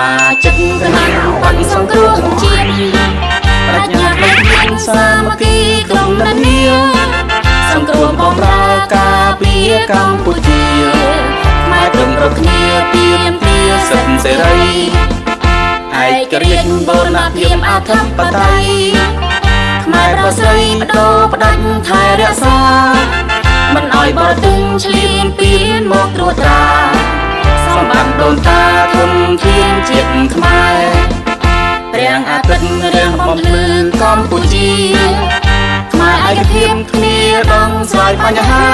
មាជិកគណៈបកសង្គ្រោះជាតិប្រាជ្ញាផ្លេចមានសាមគ្គីក្រុមនានាសង្គ្រោះបំរើការពារកម្ពុជាខ្មែរព្រមគ្រប់គ្នាទាមទារសិទ្ធិសេរីឯករាជ្យបូរណភាពអធិបតេយ្យខ្មែរប្រុសស្រីបដូរផ្ដាច់ថែរក្សាមិនឲ្យបរទេសឈ្លានពានមកត្រួតត្រាសម្បត្តិដូនតាធនធានជាតិខ្មែរព្រះអាទិត្យរាំងបំភ្លឺកម្ពុជាខ្មែរឯកភាពគ្នាដងស្រាយបញ្ហា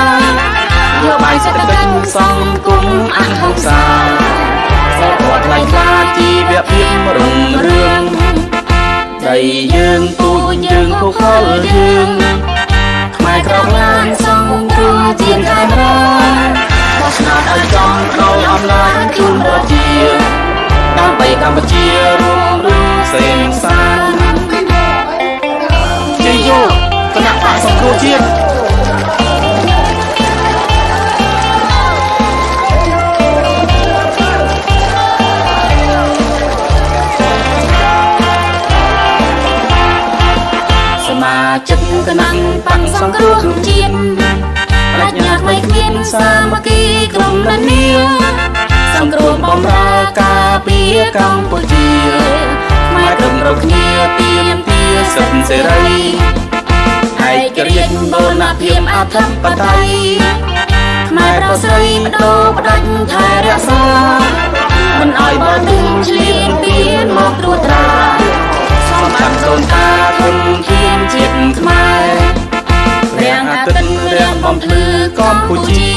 យោបាយសេដ្ឋកិច្ចសង្គមអហិង្សាសិលធម៌ថ្លៃថ្លាជីវភាពរុងរឿងដីយើងពូជយើងភូខលយើងខ្មែរក្រោកឡើងសង្គ្រោះជាតិខេមរាបោះឆ្នោតឲ្យចំដល់អំណាចជូនប្រជាដើម្បីកម្ពុជារួមរឿងសេនសានជ័យយោគណៈបកសង្គ្រោះជាតិសមាជិកគណៈបកសង្គ្រោះជាតិប្រាជ្ញាថ្មីគ្មានសាមគ្គីក្រុមនានាសង្គ្រោះបំរើការពារកម្ពុជាខ្មែរព្រមគ្រប់គ្នាទាមទារសិទ្ធិសេរីឯករាជ្យបូរណភាពអធិបតេយ្យខ្មែរប្រុសស្រីបដូរផ្ដាច់ថែរក្សាមិនឲ្យបរទេសឈ្លានពានមកត្រួតត្រាសម្បត្តិដូនតាធនធានជាតិខ្មែរព្រះអាទិត្យរាំងបំភ្លឺកម្ពុជា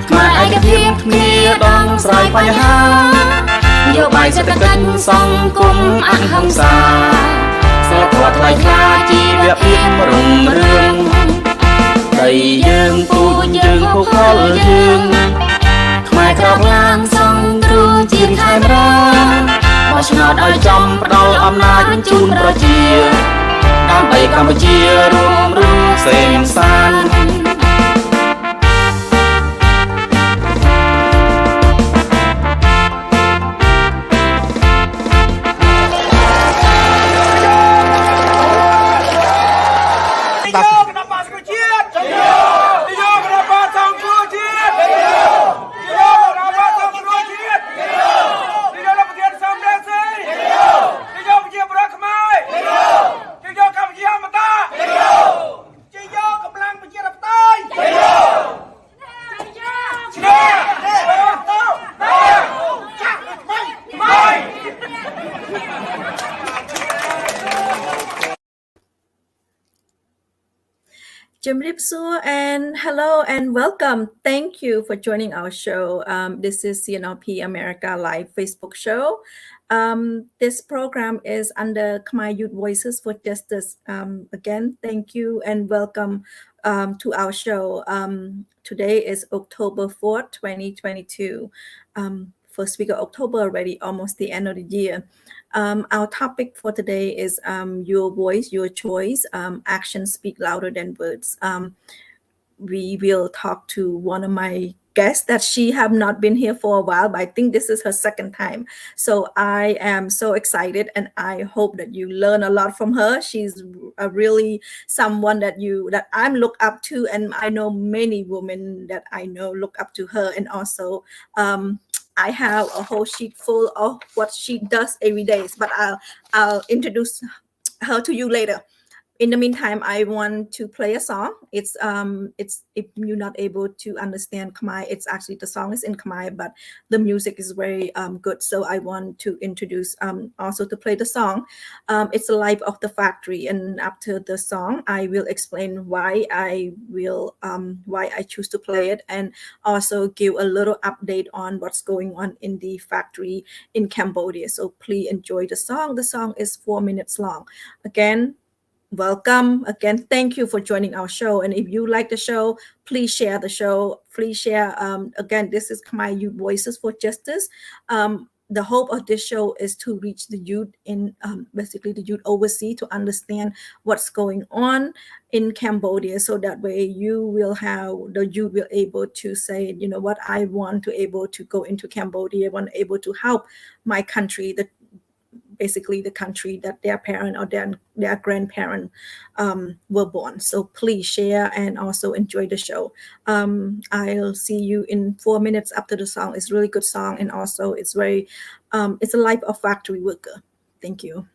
ខ្មែរឯកភាពគ្នាដងស្រាយបញ្ហាយោបាយសេដ្ឋកិច្ចសង្គមអហិង្សាសិលធម៌ថ្លៃថ្លាជីវភាពរុងរឿងដីយើងពូជយើងភូខលយើងខ្មែរក្រោកឡើងសង្គ្រោះជាតិខេមរាបោះឆ្នោតឲ្យចំផ្ដល់អំណាចជូនប្រជាដើម្បីកម្ពុជារួមរឿងសេនសានAnd hello and welcome. Thank you for joining our show. This is CNRP America Live Facebook show. This program is under Khmer Youth Voices for Justice. Again, thank you and welcome to our show. Today is October 4th, 2022. First week of October already, almost the end of the year. Our topic for today is your voice, your choice. Actions speak louder than words. We will talk to one of my guests that she have not been here for a while, but I think this is her second time. So I am so excited and I hope that you learn a lot from her. She's a really someone that I'm look up to, and I know many women that I know look up to her. And also I have a whole sheet full of what she does every day, but I'll introduce her to you later. In the meantime, I want to play a song. It's if you're not able to understand Khmer, it's actually the song is in Khmer, but the music is very good. So I want to introduce also to play the song. It's the Life of the Factory, and after the song, I will explain why I choose to play it, and also give a little update on what's going on in the factory in Cambodia. So please enjoy the song. The song is 4 minutes long. Again, welcome again. Thank you for joining our show. And if you like the show, please share the show. Please share. Again, this is Khmer Youth Voices for Justice. the hope of this show is to reach the youth in basically the youth overseas to understand what's going on in Cambodia, so that way the youth will able to say, you know what, I want to able to go into Cambodia, I want able to help my country, basically the country that their parent or their grandparent were born. So please share and also enjoy the show. I'll see you in 4 minutes after the song. It's a really good song, and also it's very it's a life of factory worker. Thank you.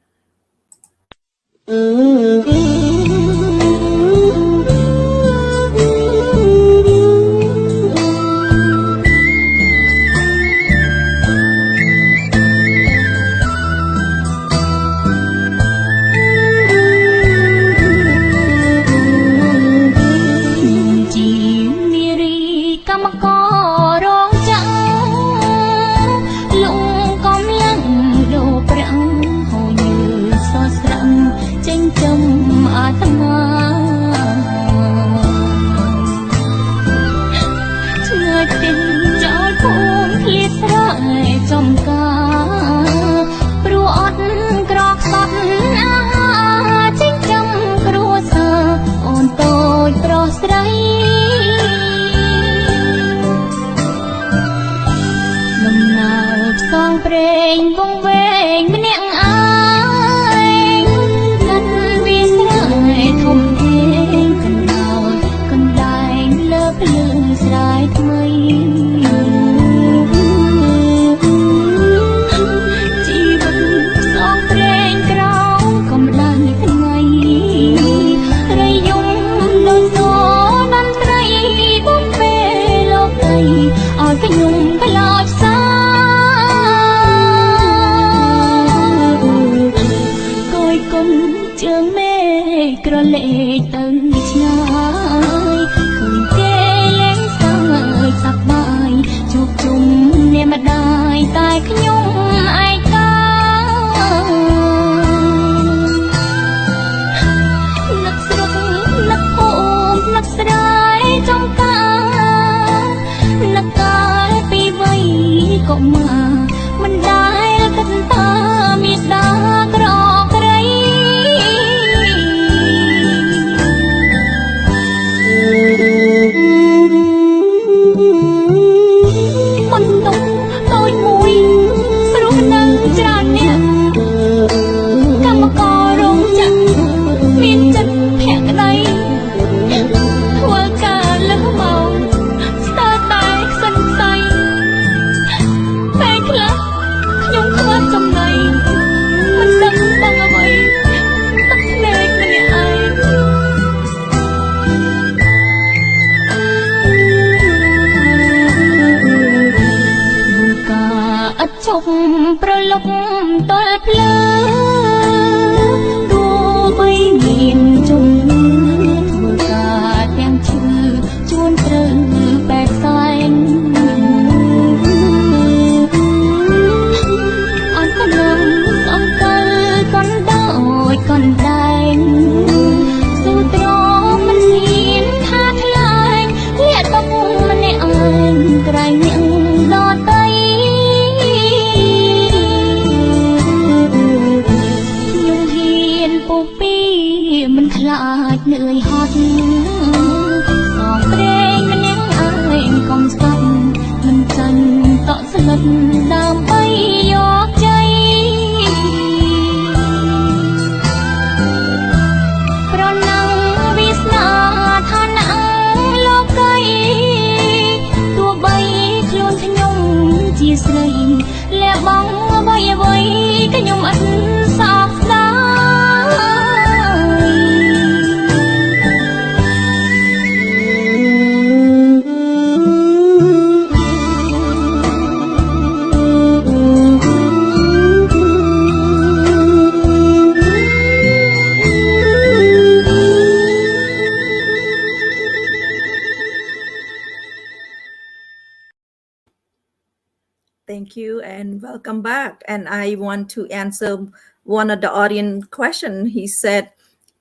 Thank you and welcome back. And I want to answer one of the audience question. He said,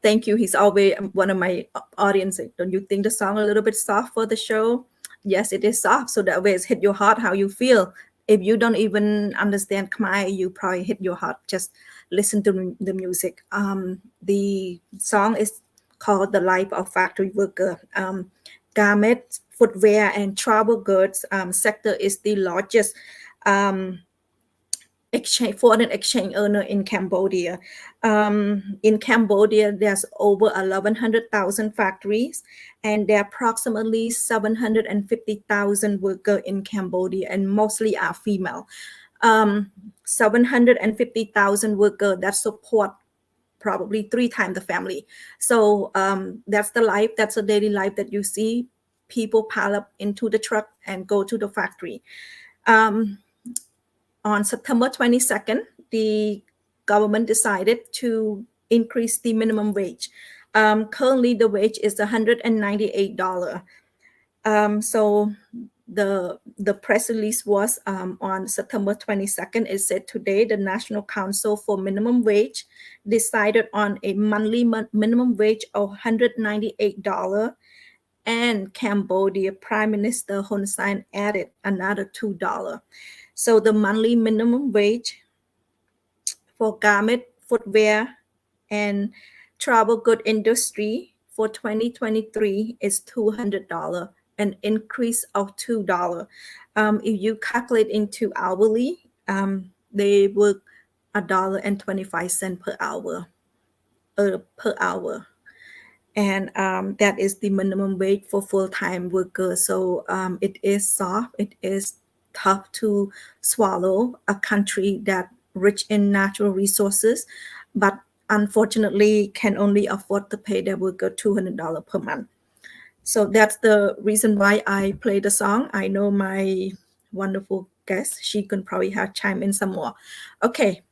thank you. He's always one of my audience. Don't you think the song a little bit soft for the show? Yes, it is soft. So that way it's hit your heart how you feel. if you don't even understand Khmer, you probably hit your heart. Just listen to the music. The song is called "The Life of Factory Worker." Garment, footwear, and travel goods sector is the largest foreign exchange earner in Cambodia. In Cambodia, there's over 1,100,000 factories, and there are approximately 750,000 workers in Cambodia, and mostly are female. 750,000 workers that support probably 3 times the family. So that's the life, that's the daily life that you see. People pile up into the truck and go to the factory. On September 22nd, the government decided to increase the minimum wage. Currently, the wage is $198. So the press release was on September 22nd. It said today the National Council for Minimum Wage decided on a monthly minimum wage of $198. And Cambodia Prime Minister Hun Sen added another $2. So the monthly minimum wage for garment, footwear, and travel good industry for 2023 is $200, an increase of $2. If you calculate into hourly, they work $1.25 per hour. And that is the minimum wage for full-time workers. So it is soft, it is tough to swallow, a country that rich in natural resources, but unfortunately can only afford to pay their worker $200 per month. So that's the reason why I play the song. I know my wonderful guest, she can probably have chime in some more. Okay,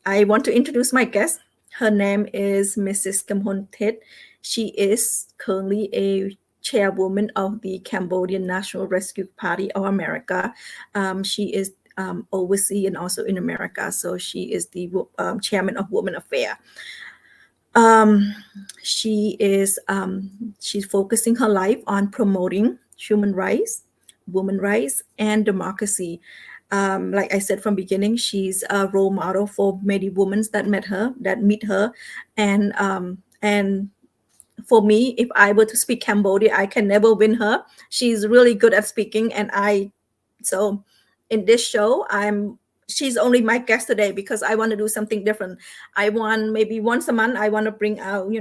I want to introduce my guest. Her name is Mrs. Kimhun Thit. She is currently a chairwoman of the Cambodian National Rescue Party of America. She is overseas and also in America. So she is the chairman of Women Affairs. She's focusing her life on promoting human rights, women rights, and democracy. Like I said from beginning, she's a role model for many women that meet her, and for me, if I were to speak Cambodia, I can never win her. She's really good at speaking, so in this show, she's only my guest today because I want to do something different. I want maybe once a month, I want to bring out,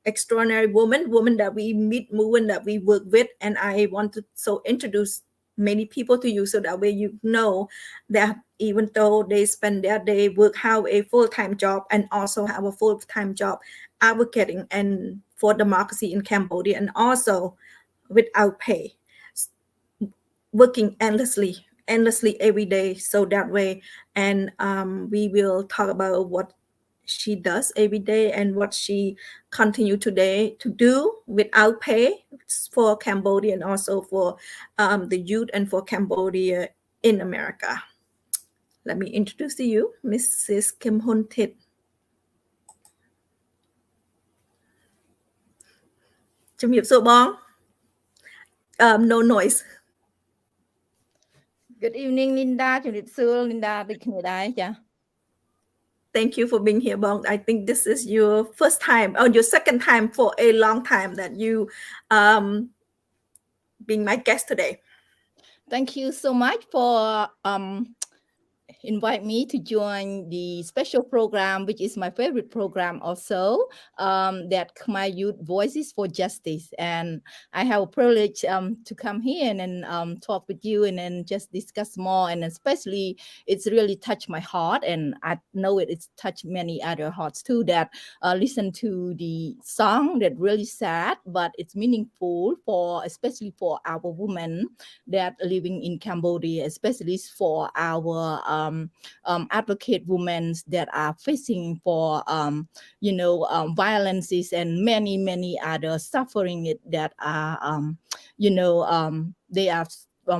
extraordinary women that we meet, women that we work with, and I want to introduce many people to you so that way you know that even though they spend their day work have a full-time job and also have a full-time job advocating and for democracy in Cambodia, and also without pay, working endlessly every day. So that way, and we will talk about what she does every day and what she continue today to do without pay for Cambodia and also for the youth and for Cambodia in America. Let me introduce to you Mrs. Kimhun Thit. No noise. Good evening, Linda. Linda. Thank you for being here, Bong. I think this is your first time or your second time for a long time that you being my guest today. Thank you so much for invite me to join the special program, which is my favorite program also, that Khmer Youth Voices for Justice. And I have a privilege to come here and talk with you and then just discuss more. And especially, it's really touched my heart. And I know it's touched many other hearts too that listen to the song that really sad, but it's meaningful especially for our women that are living in Cambodia, especially for our advocate women that are facing for violences and many other suffering that are they are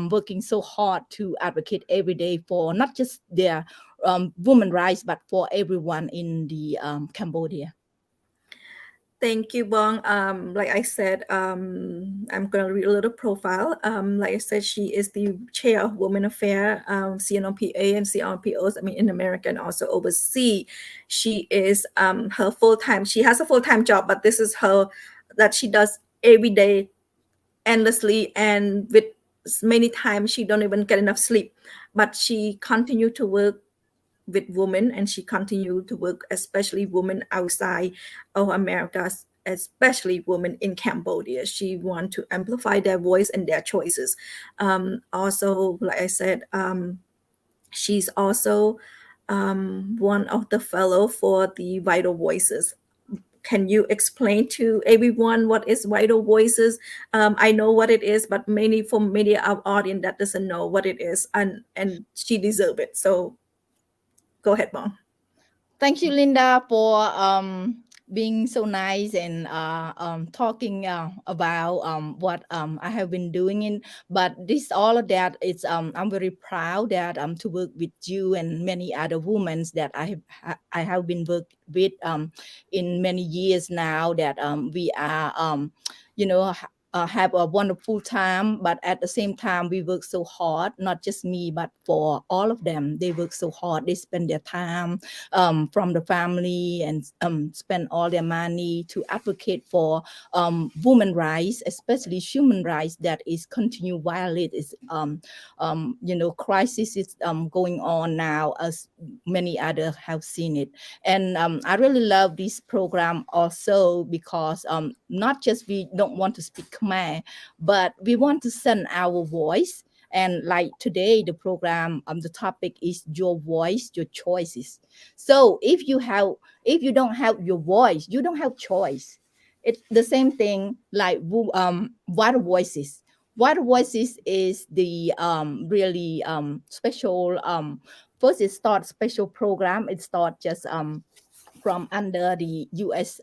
working so hard to advocate every day for not just their women rights but for everyone in the Cambodia. Thank you, Bong. Like I said, I'm going to read a little profile. Like I said, she is the chair of Women Affair, CNRPA and CNRPOs, I mean, in America and also overseas. She is her full-time, she has a full-time job, but this is her, that she does every day endlessly, and with many times she don't even get enough sleep. But she continue to work with women, and she continued to work, especially women outside of America, especially women in Cambodia. She want to amplify their voice and their choices. Also, like I said, she's also one of the fellow for the Vital Voices. Can you explain to everyone what is Vital Voices? I know what it is, but many for many of our audience that doesn't know what it is, and she deserve it. So go ahead, Mom. Thank you, Linda, for being so nice and talking about what I have been doing. But this all of that is I'm very proud that to work with you and many other women that I have been worked with in many years now. That we are you know. Have a wonderful time, but at the same time we work so hard, not just me but for all of them. They work so hard, they spend their time from the family and spend all their money to advocate for women rights, especially human rights that is continue violate. Is crisis is going on now, as many others have seen it. And I really love this program also because not just we don't want to speak Khmer, but we want to send our voice. And like today, the program, the topic is your voice, your choices. So if you don't have your voice, you don't have choice. It's the same thing like Water Voices. Water Voices is the really special. First, it starts special program. It starts just from under the U.S.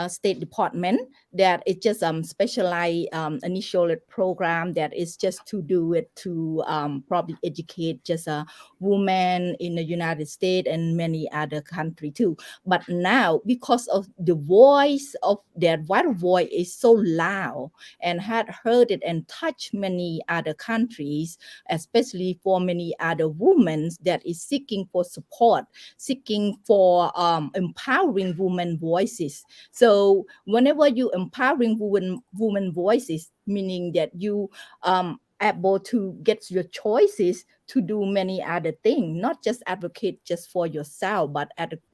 State Department, that it's just specialized initial program that is just to do it to probably educate just a woman in the United States and many other country too. But now, because of the voice of their vital voice is so loud and had heard it and touched many other countries, especially for many other women that is seeking for support, seeking for empowering women voices. So whenever you empowering women voices, meaning that you able to get your choices to do many other things, not just advocate just for yourself, but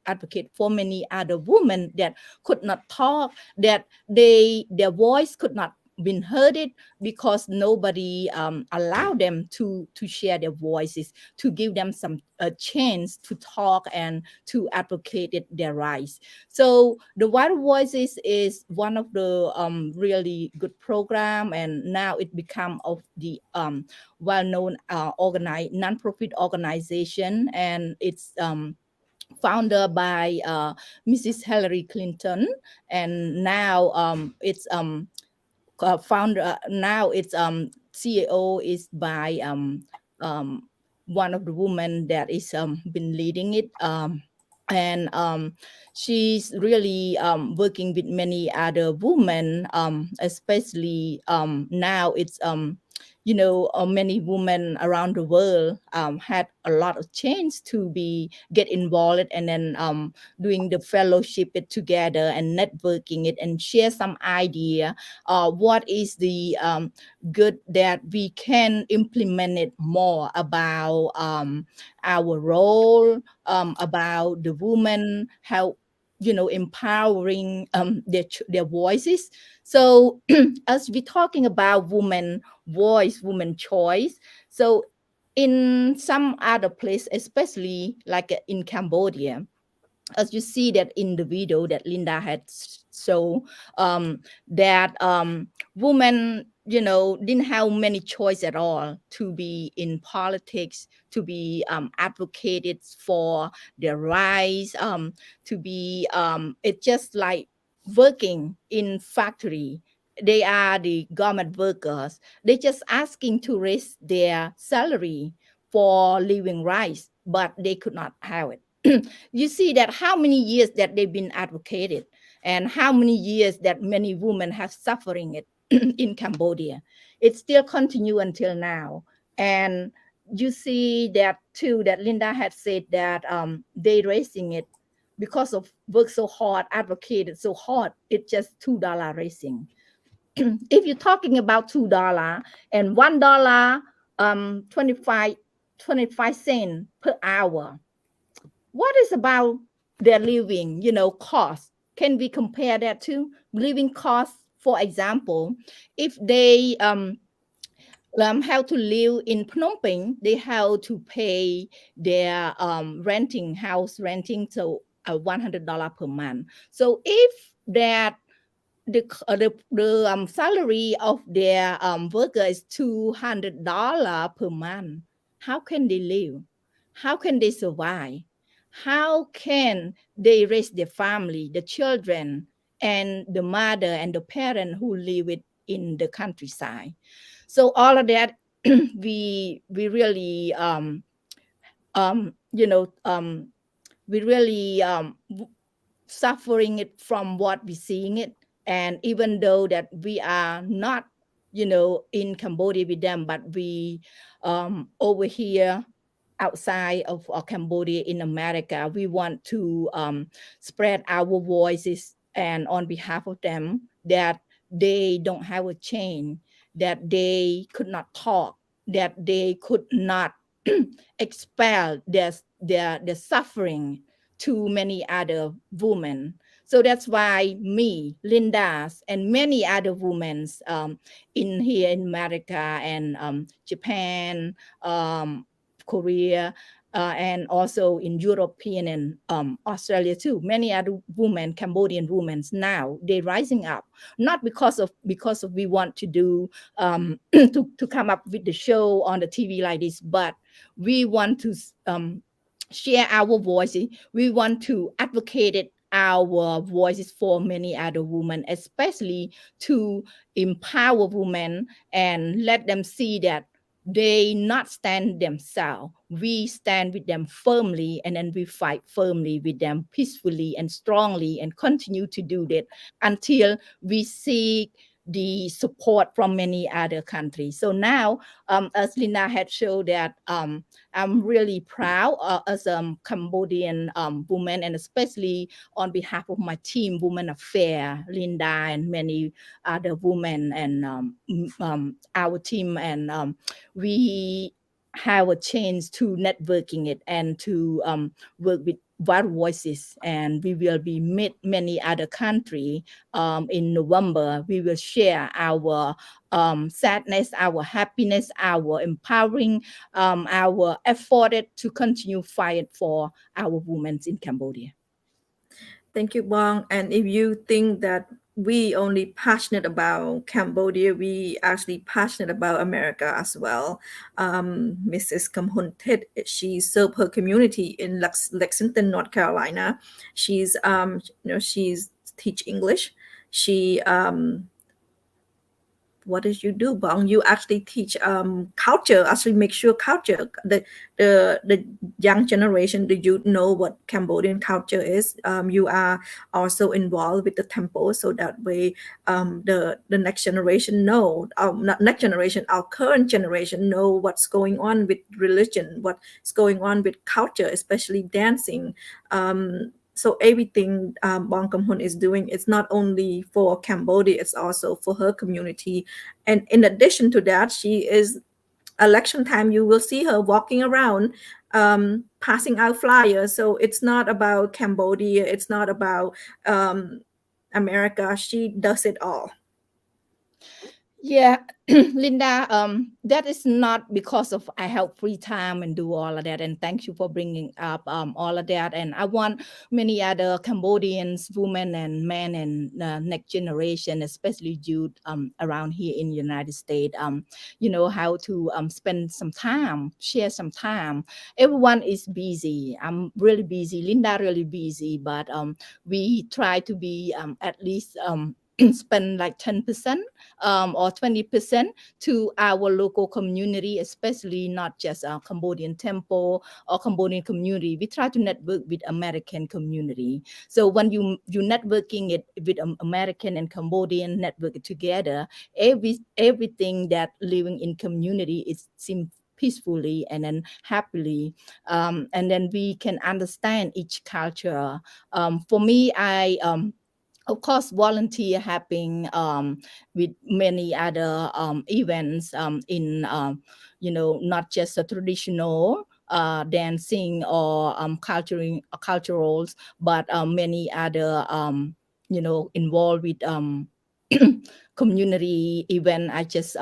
advocate for many other women that could not talk, that their voice could not been heard it because nobody allowed them to share their voices, to give them some chance to talk and to advocate their rights. So the Wild Voices is one of the really good program, and now it become of the well-known non-profit organization, and it's founded by Mrs. Hillary Clinton, and now it's founder now it's CEO is by one of the women that is been leading it, and she's really working with many other women, especially now it's many women around the world had a lot of chance to be get involved, and then doing the fellowship it together and networking it and share some idea what is the good that we can implement it more about our role, about the woman, how empowering their voices. So as we're talking about woman voice, woman choice, so in some other place, especially like in Cambodia, as you see that in the video that Linda had shown, that women didn't have many choice at all to be in politics, to be advocated for their rights, to be it's just like working in factory. They are the government workers, they just asking to raise their salary for living rights, but they could not have it. You see that how many years that they've been advocated, and how many years that many women have suffering it in Cambodia. It still continue until now. And you see that too, that Linda had said that they raising it because of work so hard, advocated so hard, it's just $2 raising. If you're talking about $2 and $1 25 cents per hour, what is about their living, cost? Can we compare that to living costs? For example, if they have to live in Phnom Penh, they have to pay their renting, house renting, so $100 per month. So if that the salary of their worker is $200 per month, how can they live? How can they survive? How can they raise their family, the children, and the mother and the parent who live in the countryside? So all of that, we really you know we really suffering it from what we're seeing it. And even though that we are not, in Cambodia with them, but we over here outside of Cambodia in America, we want to spread our voices and on behalf of them, that they don't have a chain, that they could not talk, that they could not expel their suffering to many other women. So that's why me, Linda's, and many other women in here in America and Japan, Korea, and also in European and Australia too. Many other women, Cambodian women now, they're rising up, not because of we want to do to come up with the show on the TV like this, but we want to share our voices. We want to advocate it, our voices for many other women, especially to empower women and let them see that they not stand themselves. We stand with them firmly, and then we fight firmly with them peacefully and strongly, and continue to do that until we see the support from many other countries. So now, as Linda had showed that I'm really proud as a Cambodian woman, and especially on behalf of my team, Women Affair, Linda and many other women, and our team, and we have a chance to networking it and to work with Wild Voices, and we will be meet many other country in November. We will share our sadness, our happiness, our empowering, our effort to continue fight for our women in Cambodia. Thank you, Bong. And if you think that we only passionate about Cambodia, we actually passionate about America as well. Mrs. Kimhun Thit, she served her community in Lexington, North Carolina. She's she's teach English. She what did you do, Bong? You actually teach culture, actually make sure culture, the young generation, the youth know what Cambodian culture is. You are also involved with the temple, so that way the next generation know, not next generation, our current generation know what's going on with religion, what's going on with culture, especially dancing. So everything Bong Kim-hun is doing, it's not only for Cambodia, it's also for her community. And in addition to that, she is, election time, you will see her walking around passing out flyers. So it's not about Cambodia, it's not about America. She does it all. Yeah, Linda, that is not because of I have free time and do all of that. And thank you for bringing up all of that. And I want many other Cambodians, women and men, and next generation, especially youth around here in the United States, how to spend some time, share some time. Everyone is busy. I'm really busy. Linda really busy, but we try to be at least spend like 10% or 20% to our local community, especially not just a Cambodian temple or Cambodian community. We try to network with American community. So when you networking it with American and Cambodian network together, everything that living in community is seem peacefully and then happily, and then we can understand each culture. For me, I of course volunteer helping with many other events in not just a traditional dancing or culturals, but many other involved with community event. I just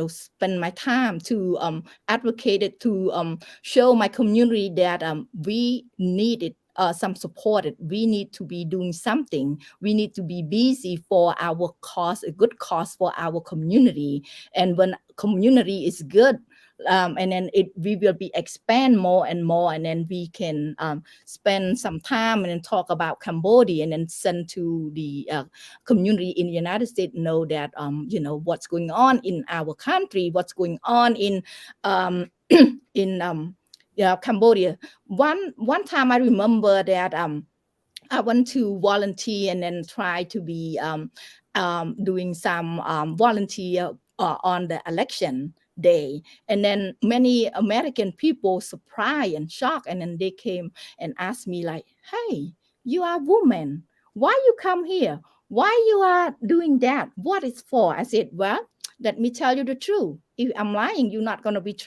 spend my time to advocate it, to show my community that we need it, some support. We need to be doing something. We need to be busy for our cause, a good cause for our community. And when community is good, and then we will be expand more and more, and then we can spend some time and then talk about Cambodia, and then send to the community in the United States, know that what's going on in our country, what's going on in in Cambodia. One time I remember that I went to volunteer and then try to be doing some volunteer on the election day, and then many American people surprised and shocked, and then they came and asked me like, "Hey, you are a woman. Why you come here? Why you are doing that? What is for?" I said, "Well, let me tell you the truth. If I'm lying, you're not gonna be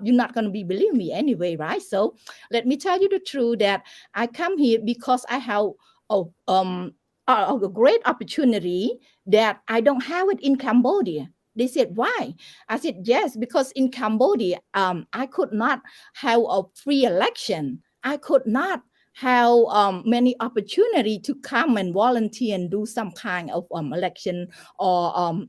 you're not gonna be believe me anyway, right? So let me tell you the truth that I come here because I have a great opportunity that I don't have it in Cambodia." They said, "Why?" I said, "Yes, because in Cambodia, I could not have a free election. I could not have many opportunity to come and volunteer and do some kind of election or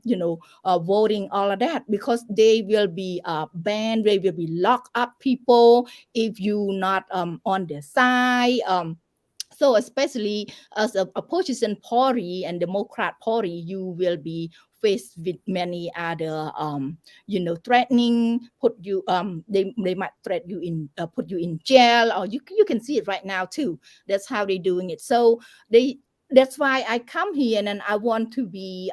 voting, all of that, because they will be banned, they will be locked up people if you not on their side." So especially as a opposition party and Democrat party, you will be faced with many other threatening, put you they might threaten you in, put you in jail, or you can see it right now too. That's how they're doing it. So that's why I come here, and then I want to be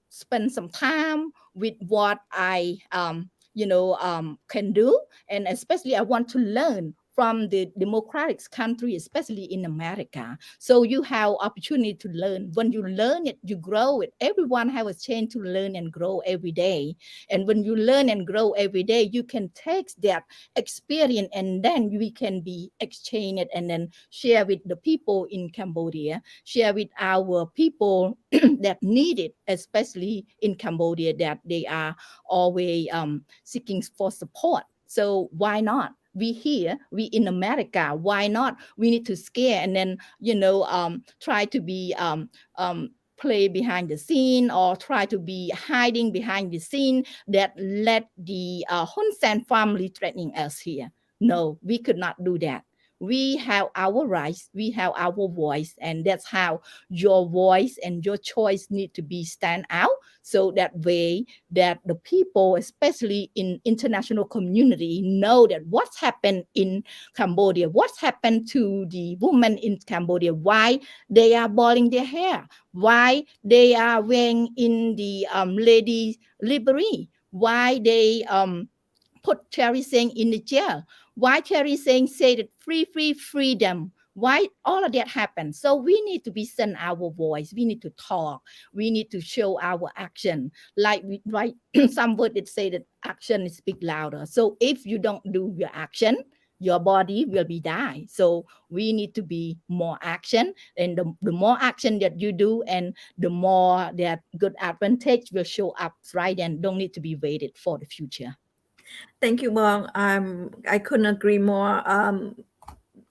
spend some time with what I can do, and especially I want to learn from the democratic country, especially in America. So you have opportunity to learn. When you learn it, you grow it. Everyone has a chance to learn and grow every day. And when you learn and grow every day, you can take that experience, and then we can be exchange it, and then share with the people in Cambodia, share with our people that need it, especially in Cambodia, that they are always seeking for support. So why not? We here, we in America, why not? We need to scare, and then try to be play behind the scene, or try to be hiding behind the scene, that let the Hun Sen family threatening us here. No, we could not do that. We have our rights, we have our voice, and that's how your voice and your choice need to be stand out. So that way that the people, especially in international community, know that what's happened in Cambodia, what's happened to the women in Cambodia, why they are boiling their hair, why they are wearing in the lady livery, why they put Cherry Singh in the jail, why Cherry Singh say that free freedom, why all of that happened. So we need to be send our voice, we need to talk, we need to show our action. Like we right some word that say that action is speak louder. So if you don't do your action, your body will be die. So we need to be more action, and the more action that you do, and the more that good advantage will show up, right? And don't need to be waited for the future. Thank you, Bong. I couldn't agree more.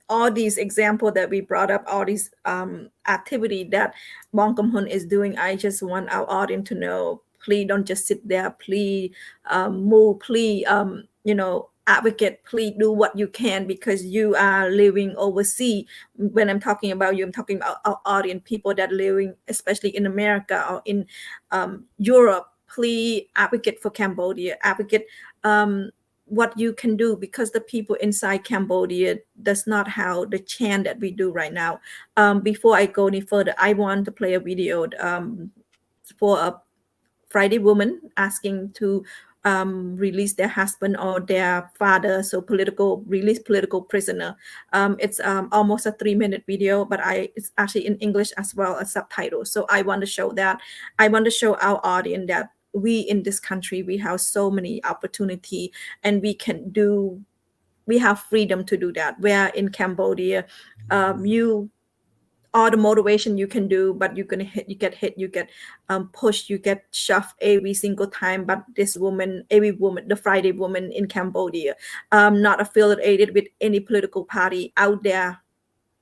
All these examples that we brought up, all these activity that Bong Kimhun is doing, I just want our audience to know, please don't just sit there. Please move. Please, advocate, please do what you can, because you are living overseas. When I'm talking about you, I'm talking about our audience, people that living especially in America or in Europe. Please advocate for Cambodia, advocate what you can do, because the people inside Cambodia does not have the chance that we do right now. Before I go any further, I want to play a video for a Friday woman asking to release their husband or their father, so release political prisoner. It's almost a 3-minute video, but it's actually in English as well as subtitles. So I want to show that. I want to show our audience that we in this country, we have so many opportunity, and we have freedom to do that. Where in Cambodia, you all the motivation you can do, but you get hit, you get pushed, you get shoved every single time. But every woman, the Friday woman in Cambodia, not affiliated with any political party, out there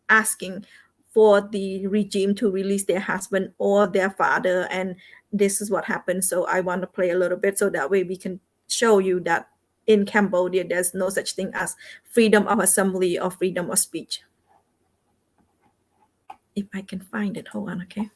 asking for the regime to release their husband or their father, and this is what happened. So I want to play a little bit, so that way we can show you that in Cambodia there's no such thing as freedom of assembly or freedom of speech. If I can find it, hold on, okay.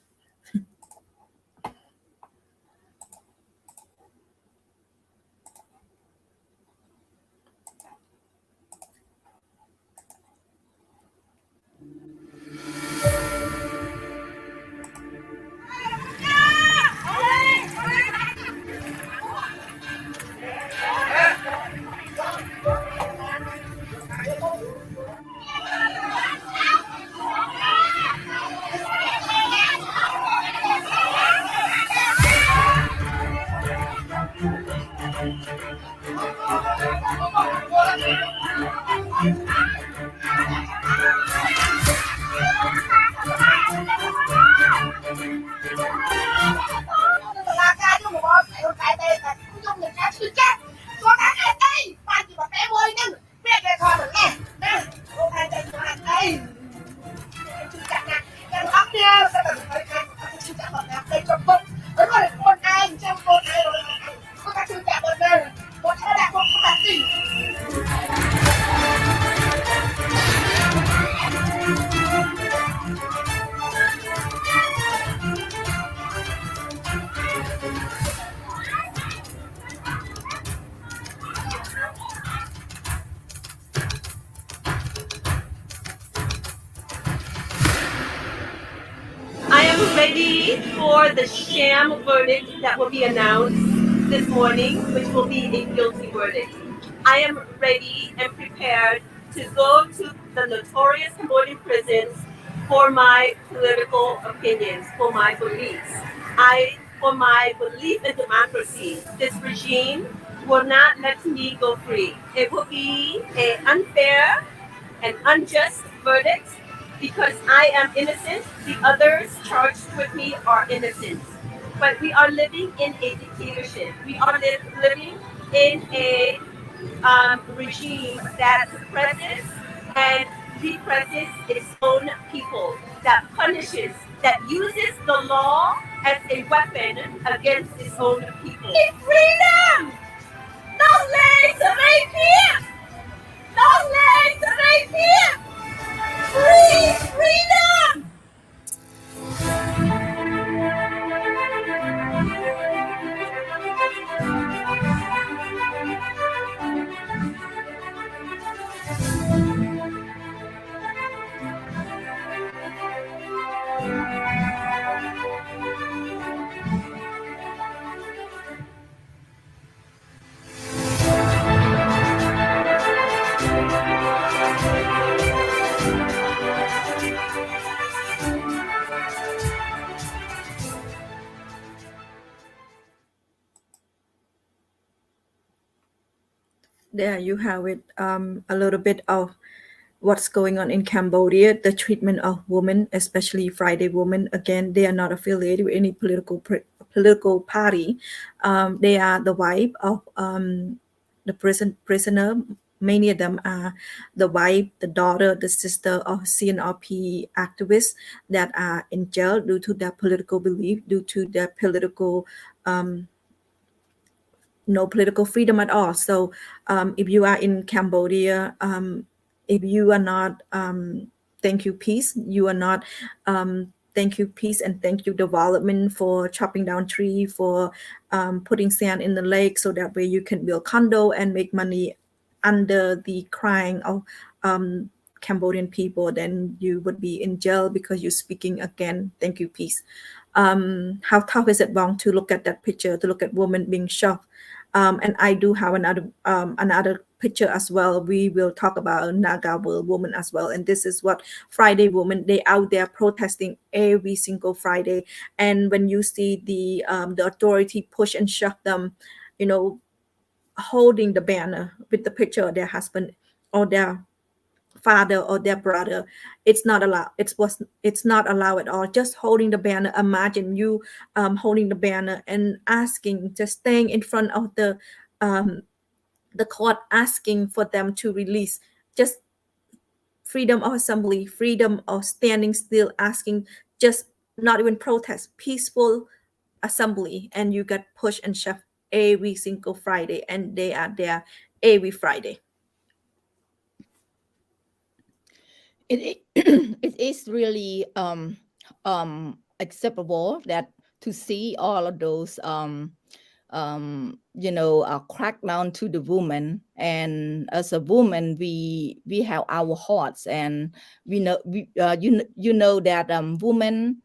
I am ready for the sham verdict that will be announced this morning, which will be a guilty verdict. I am ready and prepared to go to the notorious Cambodian prisons for my political opinions, for my beliefs. For my belief in democracy. This regime will not let me go free. It will be an unfair and unjust verdict, because I am innocent, the others charged with me are innocent. But we are living in a dictatorship. We are living in a regime that suppresses and represses its own people, that punishes, that uses the law as a weapon against its own people. Freedom! Don't let the rape here! Don't let the rape here! Free freedom! There you have it, a little bit of what's going on in Cambodia, the treatment of women, especially Friday women. Again, they are not affiliated with any political party. They are the wife of the prisoner. Many of them are the wife, the daughter, the sister of CNRP activists that are in jail due to their political belief, due to their political no political freedom at all. So if you are in Cambodia, if you are not thank you peace, you are not thank you peace and thank you development for chopping down tree, for putting sand in the lake so that way you can build condo and make money under the crying of Cambodian people, then you would be in jail because you're speaking again thank you peace. How tough is it wrong to look at that picture, to look at women being shot? And I do have another picture as well. We will talk about Naga World Woman as well. And this is what Friday Women, they out there protesting every single Friday. And when you see the authority push and shove them, you know, holding the banner with the picture of their husband or their father or their brother, it's not allowed. It's not allowed at all. Just holding the banner, imagine you holding the banner and asking, just staying in front of the court, asking for them to release, just freedom of assembly, freedom of standing still, asking, just not even protest, peaceful assembly, and you get pushed and shoved every single Friday, and they are there every Friday. It is really acceptable that to see all of those crackdown to the woman. And as a woman, we have our hearts, and we know you know that women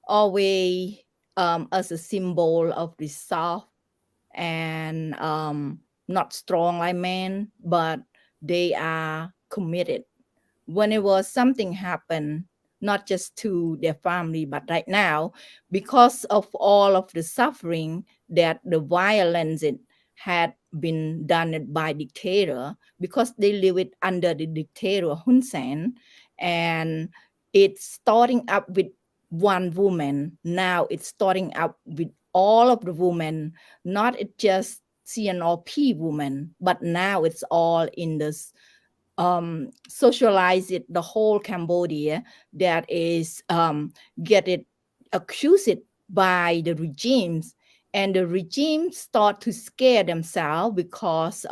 always as a symbol of the soft and not strong like men, but they are committed. Whenever something happened, not just to their family, but right now, because of all of the suffering that the violence it had been done by dictator, because they live it under the dictator Hun Sen, and it's starting up with one woman. Now it's starting up with all of the women, not just CNRP women, but now it's all in this socialize it, the whole Cambodia that is get it accused by the regimes, and the regimes start to scare themselves because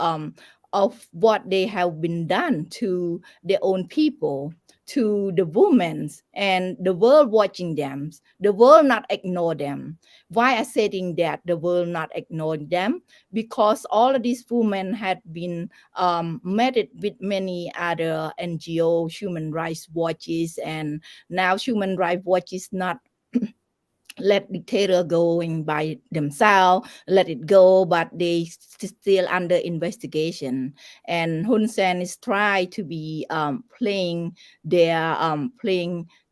of what they have been done to their own people, to the women, and the world watching them, the world not ignore them. Why I saying that the world not ignore them? Because all of these women had been met it with many other NGO, human rights watches, and now human rights watch is not let dictator going by themselves, let it go, but they still under investigation. And Hun Sen is trying to be playing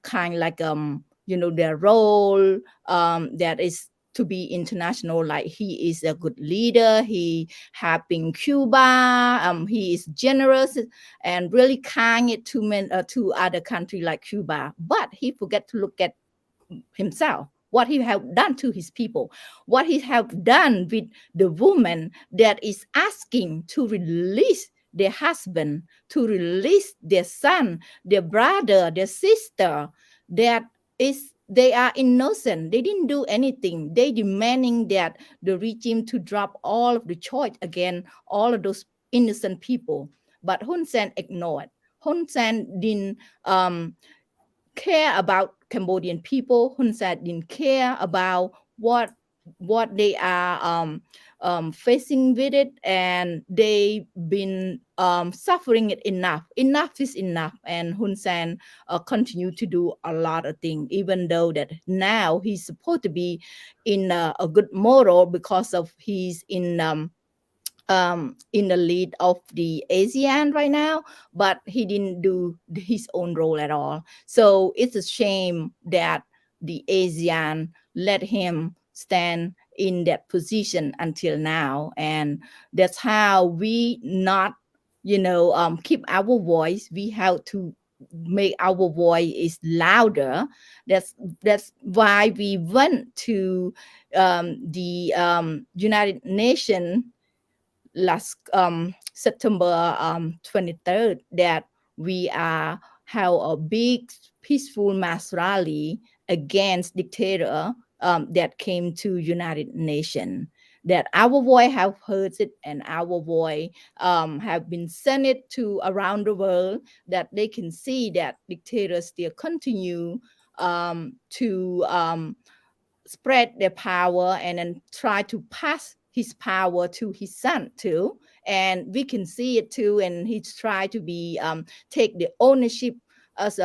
kind like their role that is to be international, like he is a good leader, he helping Cuba, he is generous and really kind to other country like Cuba, but he forget to look at himself, what he have done to his people, what he have done with the woman that is asking to release their husband, to release their son, their brother, their sister, that is they are innocent, they didn't do anything, they demanding that the regime to drop all of the charge against all of those innocent people. But Hun Sen ignored. Hun Sen didn't care about Cambodian people. Hun Sen didn't care about what they are facing with it, and they've been suffering it enough. Enough is enough, and Hun Sen continue to do a lot of things, even though that now he's supposed to be in a good moral because of he's in the lead of the ASEAN right now, but he didn't do his own role at all. So it's a shame that the ASEAN let him stand in that position until now. And that's how we not, keep our voice. We have to make our voice is louder. That's why we went to the United Nations last September 23rd, that we have a big peaceful mass rally against dictator that came to United Nations. that our voice have heard it, and our voice have been sent it to around the world, that they can see that dictators still continue to spread their power and then try to pass his power to his son too. And we can see it too, and he's tried to be take the ownership as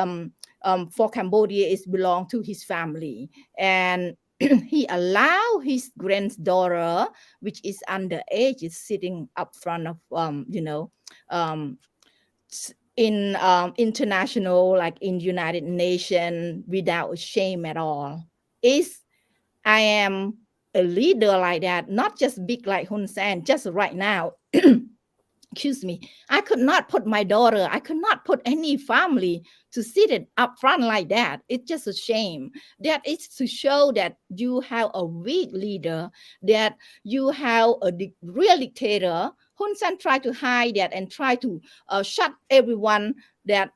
for Cambodia is belong to his family. And he allow his granddaughter, which is underage, is sitting up front of um, in international, like in United Nations, without shame at all. Is I am a leader like that, not just big like Hun Sen, just right now. Excuse me, I could not put my daughter, I could not put any family to sit it up front like that. It's just a shame. That is to show that you have a weak leader, that you have a real dictator. Hun Sen tried to hide that and try to shut everyone that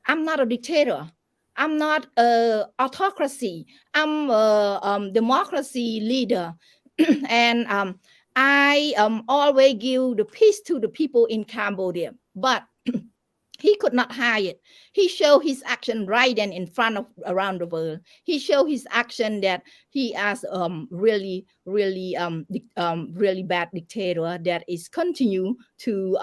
I'm not a dictator. I'm not a autocracy. I'm a democracy leader. And I always give the peace to the people in Cambodia. But he could not hide it. He showed his action right then in front of around the world. He showed his action that he as really really bad dictator that is continue to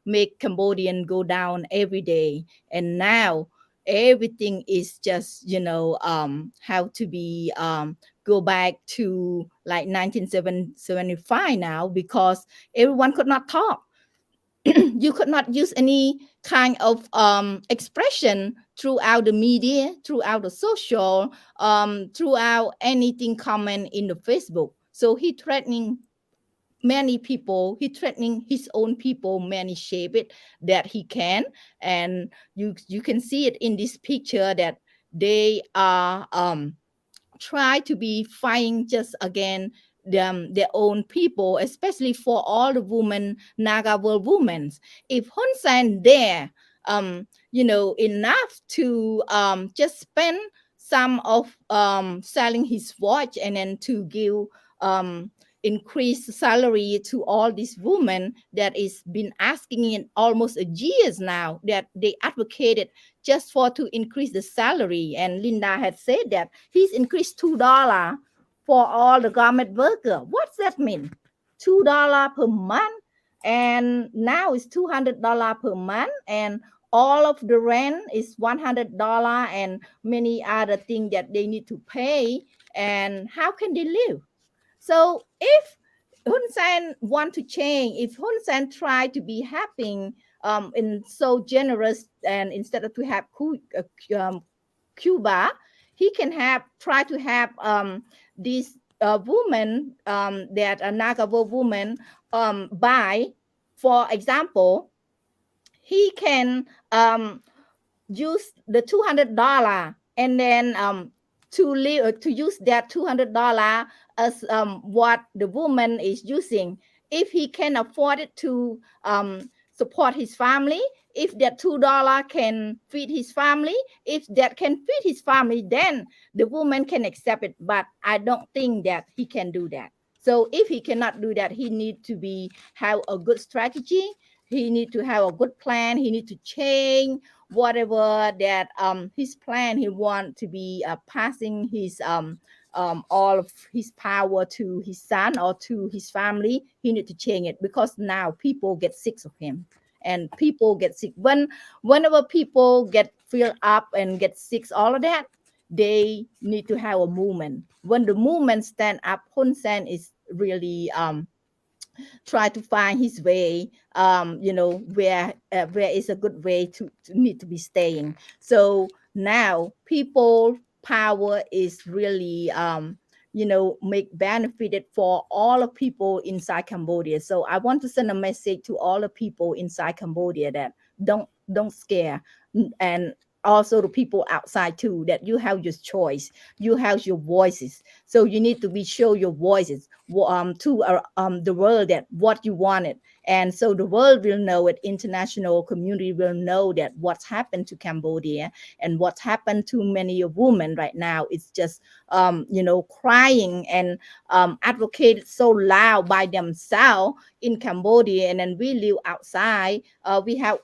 make Cambodian go down every day. And now everything is just how to be go back to like 1975 now, because everyone could not talk. You could not use any kind of expression throughout the media, throughout the social, throughout anything comment in the Facebook. So he threatening many people, he threatening his own people, many shape it that he can. And you can see it in this picture that they are try to be fighting just again their own people, especially for all the women, Naga world women. If Hun Sen there, enough to just spend some of selling his watch and then to give increased salary to all these women that is been asking in almost a years now, that they advocated just for to increase the salary. And Linda had said that he's increased $2 for all the garment worker. What's that mean? $2 per month, and now it's $200 per month, and all of the rent is $100 and many other things that they need to pay. And how can they live? So if Hun Sen want to change, if Hun Sen try to be happy and so generous, and instead of to have Cuba, he can have try to have these women that are Nagavo women buy. For example, he can use the $200 and then to use that $200 as what the woman is using. If he can afford it to support his family, if that $2 can feed his family, if that can feed his family, then the woman can accept it. But I don't think that he can do that. So if he cannot do that, he need to have a good strategy. He need to have a good plan. He need to change whatever that his plan. He want to be passing his all of his power to his son or to his family. He need to change it, because now people get sick of him, and people get sick whenever people get filled up and get sick, all of that. They need to have a movement. When the movement stand up, Hun Sen is really try to find his way, where is a good way to need to be staying. So now people power is really make benefited for all of people inside Cambodia. So I want to send a message to all the people inside Cambodia that don't scare, and also the people outside too, that you have your choice, you have your voices. So you need to be show your voices to the world that what you wanted. And so the world will know it, international community will know that what's happened to Cambodia and what's happened to many of women right now. It's just crying and advocated so loud by themselves in Cambodia, and then we live outside. We have,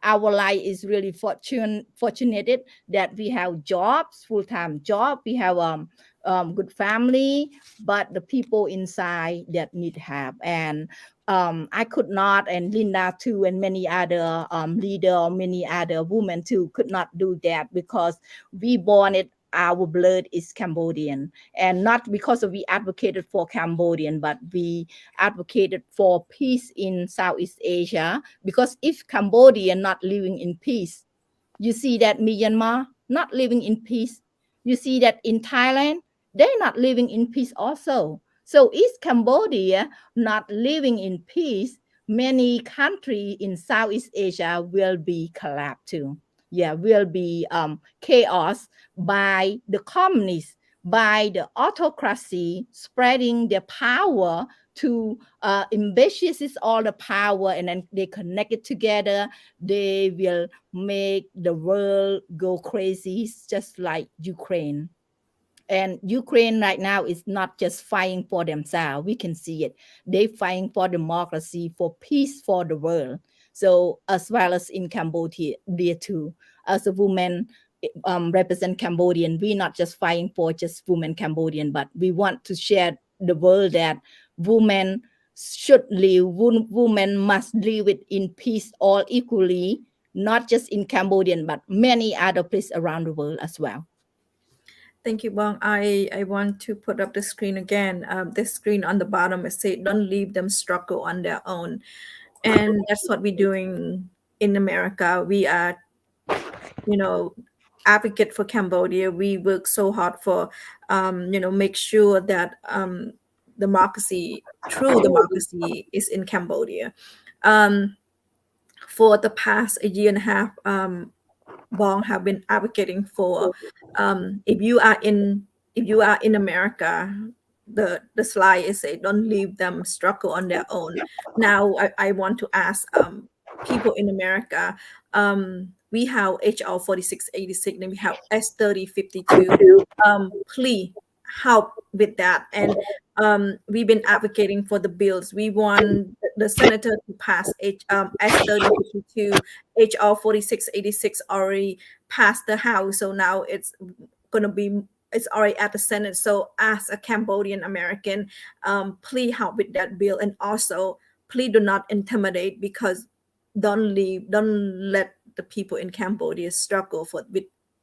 our life is really fortunate that we have jobs, full-time job, we have good family, but the people inside that need help. And I could not, and Linda too, and many other leader, many other women too, could not do that because we born it. Our blood is Cambodian, and not because of we advocated for Cambodian, but we advocated for peace in Southeast Asia. Because if Cambodia not living in peace, you see that Myanmar not living in peace. You see that in Thailand, they're not living in peace also. So is Cambodia not living in peace, many countries in Southeast Asia will be collapsed too. Yeah, will be chaos by the communists, by the autocracy spreading their power to ambitious all the power, and then they connect it together. They will make the world go crazy, just like Ukraine. And Ukraine right now is not just fighting for themselves. We can see it. They fighting for democracy, for peace for the world. So as well as in Cambodia, there too, as a woman represent Cambodian, we not just fighting for just women Cambodian, but we want to share the world that women should live, women must live it in peace all equally, not just in Cambodian, but many other places around the world as well. Thank you, Bong. I want to put up the screen again. This screen on the bottom, it says, don't leave them struggle on their own. And that's what we're doing in America. We are, advocate for Cambodia. We work so hard for, make sure that democracy, true democracy is in Cambodia. For the past a year and a half, Bong have been advocating for if you are in America, the slide is say don't leave them struggle on their own. Now I want to ask people in America, we have HR 4686 and we have S3052. Please help with that. And we've been advocating for the bills. We want the senator to pass S3052. HR 4686 already passed the House, so now it's already at the Senate. So as a Cambodian American, please help with that bill, and also please do not intimidate, because don't let the people in Cambodia struggle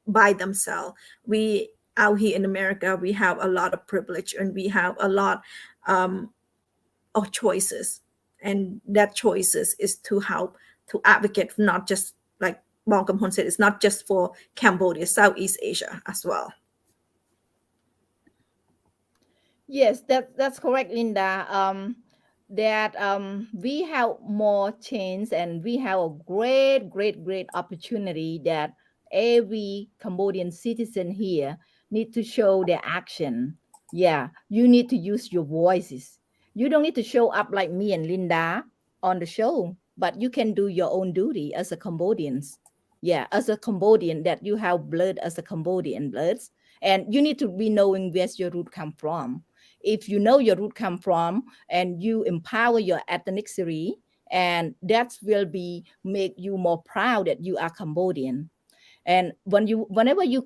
by themselves. We out here in America, we have a lot of privilege and we have a lot of choices, and that choices is to help to advocate, not just like Bong Kimhun said, it's not just for Cambodia, Southeast Asia as well. Yes, that's correct, Linda. That we have more chance, and we have a great opportunity that every Cambodian citizen here need to show their action. Yeah, you need to use your voices. You don't need to show up like me and Linda on the show, but you can do your own duty as a Cambodians. Yeah, as a Cambodian, that you have blood as a Cambodian bloods, and you need to be knowing where's your root come from. If you know your root come from, and you empower your ethnicity, and that will be make you more proud that you are Cambodian. And whenever you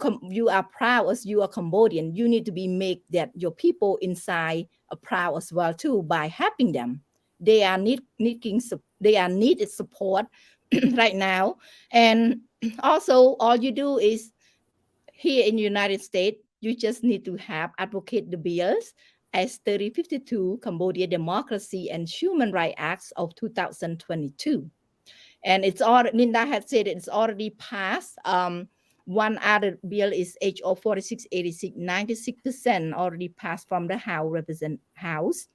are proud as you are Cambodian, you need to be make that your people inside are proud as well too, by helping them. They are needed support right now. And also all you do is, here in the United States, you just need to have advocate the bills as 3052 Cambodia Democracy and Human Rights Acts of 2022. And it's already, Linda had said it's already passed. One other bill is HR 4686, 96% already passed from the House.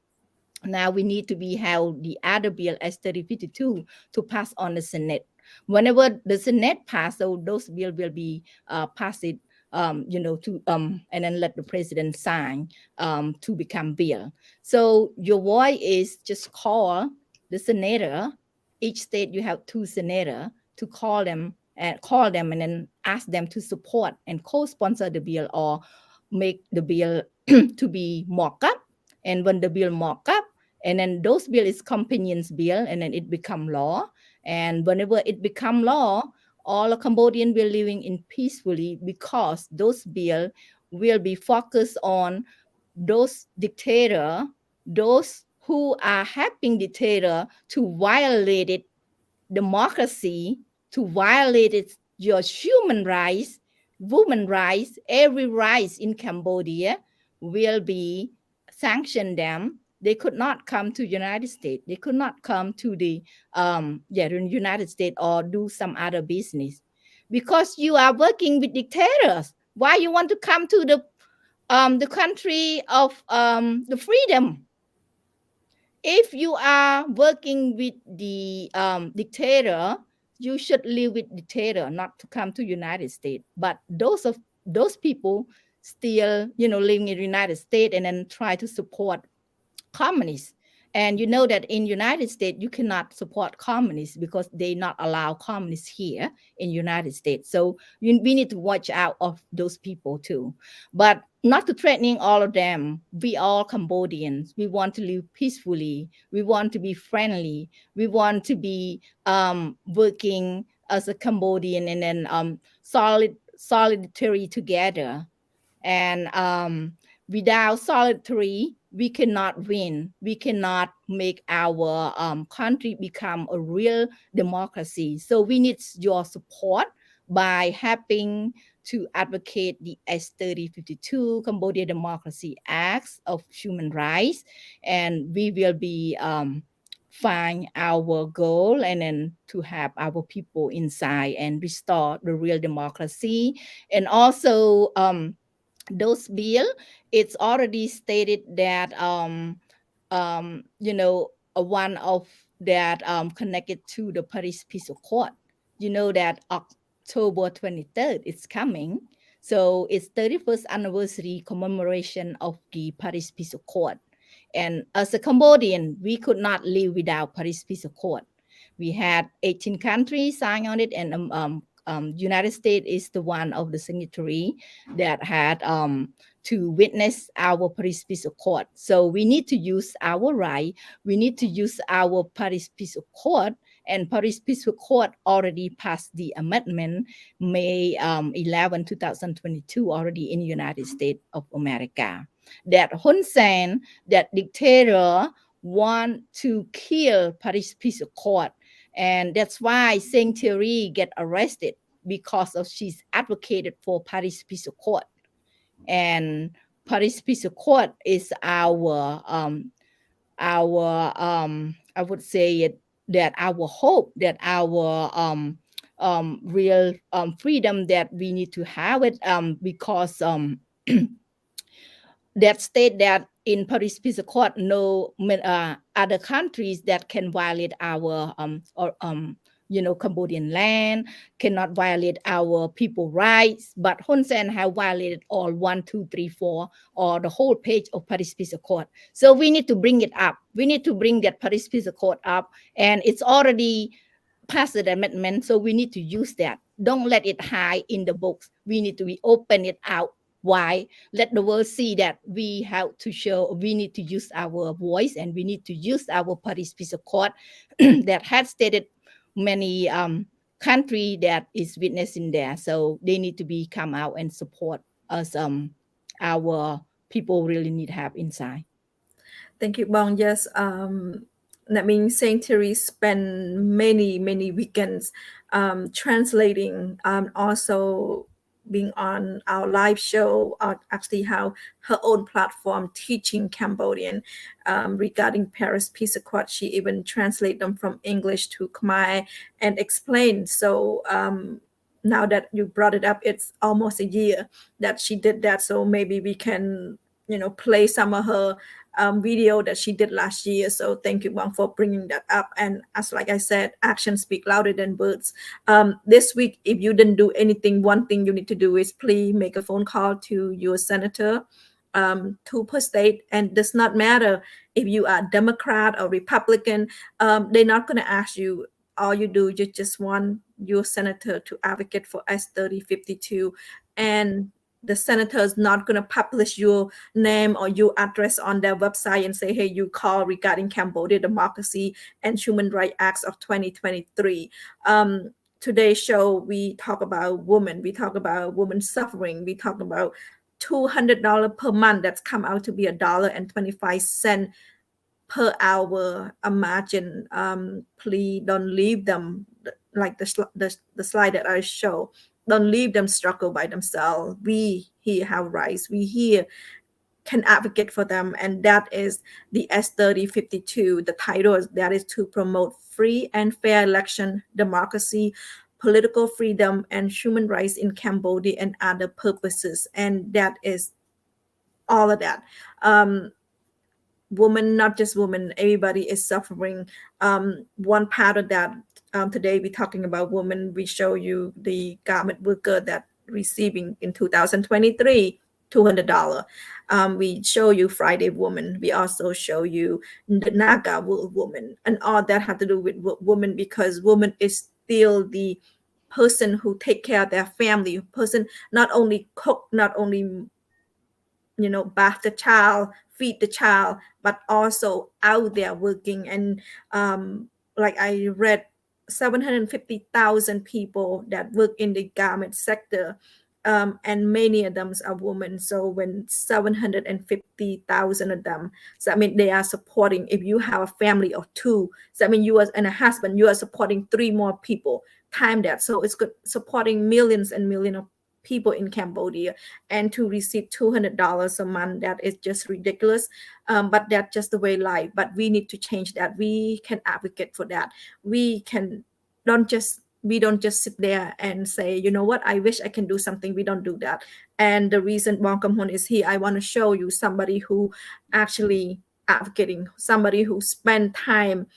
Now we need to be held the other bill S3052 to pass on the Senate. Whenever the Senate pass, so those bill will be passed to and then let the president sign to become bill. So your voice is just call the senator. Each state you have 2 senator to call them and then ask them to support and co-sponsor the bill or make the bill to be mock up. And when the bill mock up, and then those bill is companions bill, and then it become law. And whenever it become law, all the Cambodian will living in peacefully, because those bill will be focused on those dictator, those who are helping dictator to violate it democracy, to violate it, your human rights, women rights, every rights in Cambodia will be sanctioned them. They could not come to United States. They could not come to the United States or do some other business, because you are working with dictators. Why you want to come to the country of the freedom? If you are working with the dictator, you should live with dictator, not to come to United States. But those people still, living in the United States and then try to support communists. And you know that in United States, you cannot support communists because they not allow communists here in United States. So we need to watch out of those people too. But not to threatening all of them. We all Cambodians. We want to live peacefully. We want to be friendly. We want to be working as a Cambodian and then solidarity together. And without solidarity, we cannot win. We cannot make our country become a real democracy. So we need your support by helping to advocate the S3052 Cambodia Democracy Acts of Human Rights. And we will be find our goal and then to have our people inside and restore the real democracy. And also those bill, it's already stated that one of that connected to the Paris Peace Accord. You know that October 23rd is coming. So it's 31st anniversary commemoration of the Paris Peace Accord. And as a Cambodian, we could not live without Paris Peace Accord. We had 18 countries sign on it, and United States is the one of the signatory that had to witness our Paris Peace Accord. So we need to use our right. We need to use our Paris Peace Accord. And Paris Peace Accord already passed the amendment May 11, 2022, already in the United States of America. That Hun Sen, that dictator, want to kill Paris Peace Accord. And that's why Saint Thierry get arrested, because of she's advocated for Paris Peace Accord. And Paris Peace Accord is our I would say it, that our hope, that our real freedom that we need to have it, because that state that in Paris Peace Accord, no other countries that can violate our Cambodian land, cannot violate our people rights. But Hun Sen have violated all 1, 2, 3, 4, or the whole page of Paris Peace Accord. So we need to bring it up. We need to bring that Paris Peace Accord up, and it's already passed the amendment. So we need to use that. Don't let it hide in the books. We need to open it out. Why? Let the world see that we have to show, we need to use our voice, and we need to use our Paris Peace Accord that has stated many country that is witnessing there. So they need to be come out and support us. Our people really need help inside. Thank you, Bong. Yes, that means Saint Thierry spent many weekends translating, also being on our live show, actually how her own platform teaching Cambodian regarding Paris Peace Accord. She even translate them from English to Khmer and explain. So now that you brought it up, it's almost a year that she did that. So maybe we can, play some of her video that she did last year. So thank you, Bong, for bringing that up. And as like I said, actions speak louder than words. This week, if you didn't do anything, one thing you need to do is please make a phone call to your senator, to per state, and does not matter if you are Democrat or Republican. They're not going to ask you. All you do, you just want your senator to advocate for S3052, and the senator is not going to publish your name or your address on their website and say, hey, you call regarding Cambodia Democracy and Human Rights Acts of 2023. Today's show, we talk about women. We talk about women suffering. We talk about $200 per month that's come out to be $1.25 per hour. Imagine, please don't leave them like the slide that I show. Don't leave them struggle by themselves. We here have rights. We here can advocate for them, and that is the S3052. The title is that is to promote free and fair election, democracy, political freedom, and human rights in Cambodia and other purposes. And that is all of that. Women, not just women, everybody is suffering. One part of that, today we're talking about women. We show you the garment worker that receiving in 2023 $200. We show you Friday woman. We also show you the Naga woman, and all that have to do with women, because woman is still the person who take care of their family, person not only cook, not only bath the child, feed the child, but also out there working. And like I read, 750,000 people that work in the garment sector, and many of them are women. So when 750,000 of them, so I mean they are supporting. If you have a family of two, so I mean you and a husband, you are supporting 3 more people. Time that, so it's good, supporting millions and millions of people in Cambodia, and to receive $200 a month, that is just ridiculous. But that's just the way life. But we need to change that. We can advocate for that. We don't just sit there and say, you know what, I wish I can do something. We don't do that. And the reason Bong Kimhun is here, I want to show you somebody who actually advocating, somebody who spent time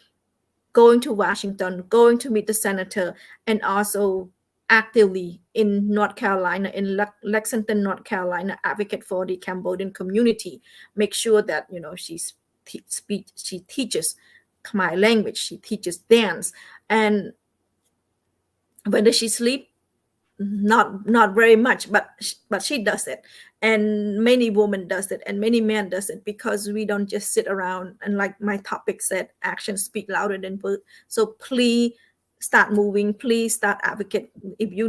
going to Washington, going to meet the senator, and also actively in North Carolina, in Lexington, North Carolina, advocate for the Cambodian community. Make sure that she teaches Khmer language, she teaches dance, and whether she sleep, not very much, but she does it, and many women does it, and many men does it, because we don't just sit around. And like my topic said, actions speak louder than words. So please start moving, please start advocate. If you're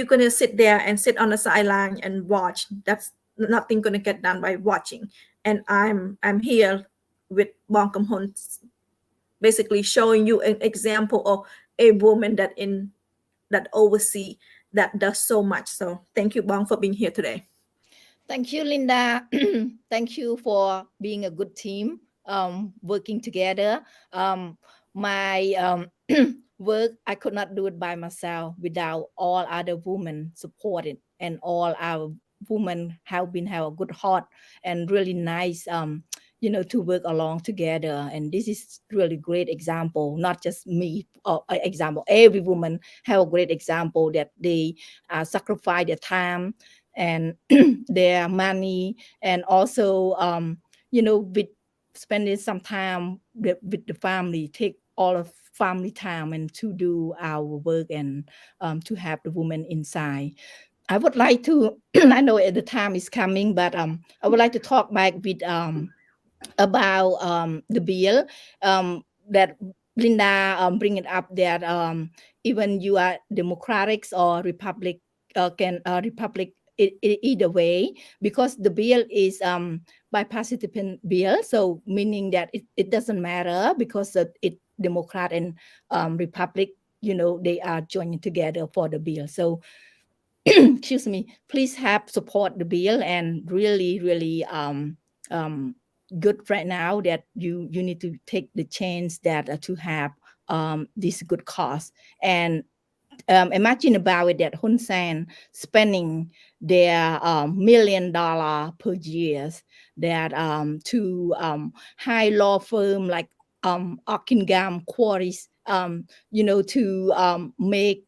gonna sit there and sit on the sideline and watch, that's nothing gonna get done by watching. And I'm here with Bong Kimhun, basically showing you an example of a woman that oversee, that does so much. So thank you, Bong, for being here today. Thank you, Linda. Thank you for being a good team, working together. My work, I could not do it by myself without all other women supporting, and all our women have a good heart and really nice, to work along together. And this is really great example, not just me, or example, every woman have a great example that they sacrifice their time and their money, and also, with spending some time with the family, take all of family time and to do our work, and to have the woman inside. I would like to, I know the time is coming, but I would like to talk back with about the bill that Linda bring it up, that even you are Democratic or Republic, Republic either way, because the bill is bipartisan bill, so meaning that it doesn't matter, because it Democrat and Republic, they are joining together for the bill. So excuse me, please have support the bill, and really good right now that you need to take the chance that to have this good cause. And imagine about it that Hun Sen spending their $1 million per year that to high law firm like Ockingam Quarries, to make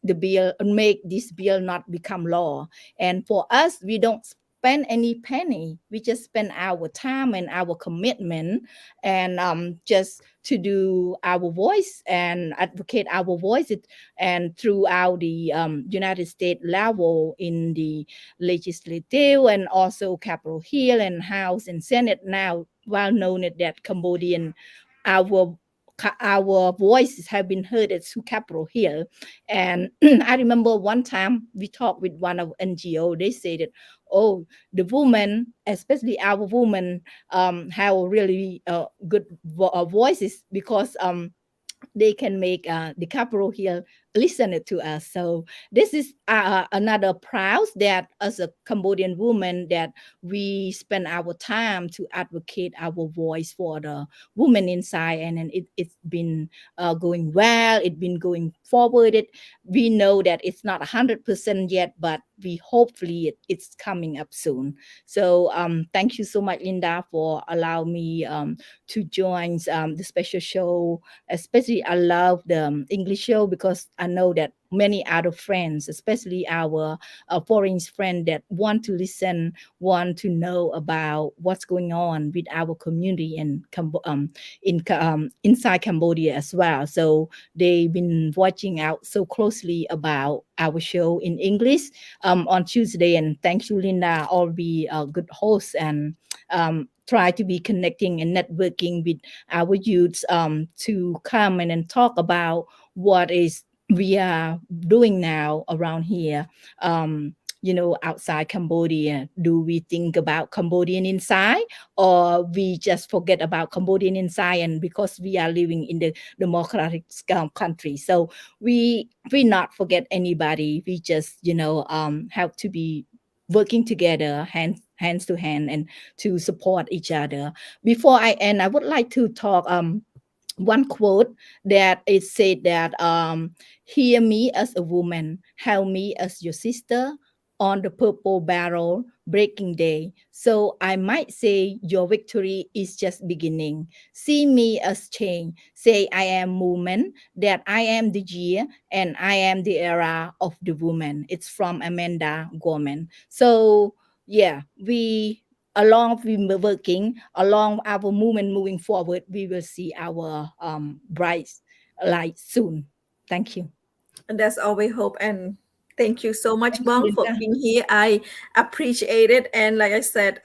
this bill not become law. And for us, we don't spend any penny. We just spend our time and our commitment, and just to do our voice and advocate our voices, and throughout the United States level in the legislative and also Capitol Hill and House and Senate. Now well known that Cambodian, our our voices have been heard at Capitol Hill. And I remember one time we talked with one of NGO. They said that, oh, the women, especially our women, have really good voices, because they can make the Capitol Hill listen to us. So this is another proud that as a Cambodian woman that we spend our time to advocate our voice for the women inside, and it's been going well. It's been going forward. We know that it's not 100% yet, but we hopefully it's coming up soon. So thank you so much, Linda, for allowing me to join the special show. Especially I love the English show, because I know that many other friends, especially our foreign friends that want to listen, want to know about what's going on with our community inside Cambodia as well. So they've been watching out so closely about our show in English on Tuesday. And thank you, Linda. I'll be a good host and try to be connecting and networking with our youths to come and talk about what is we are doing now around here. Outside Cambodia, do we think about Cambodian inside, or we just forget about Cambodian inside, and because we are living in the democratic country, so we not forget anybody. We just have to be working together, hands to hand, and to support each other. Before I end, I would like to talk one quote that it said that hear me as a woman, help me as your sister, on the purple barrel breaking day. So I might say your victory is just beginning. See me as change. Say I am woman, that I am the year and I am the era of the woman. It's from Amanda Gorman. So yeah, along we working along our movement moving forward, we will see our bright light soon. Thank you. And that's all we hope. And thank you so much, Thank you, Bong, for Linda. being here. I appreciate it. And like I said,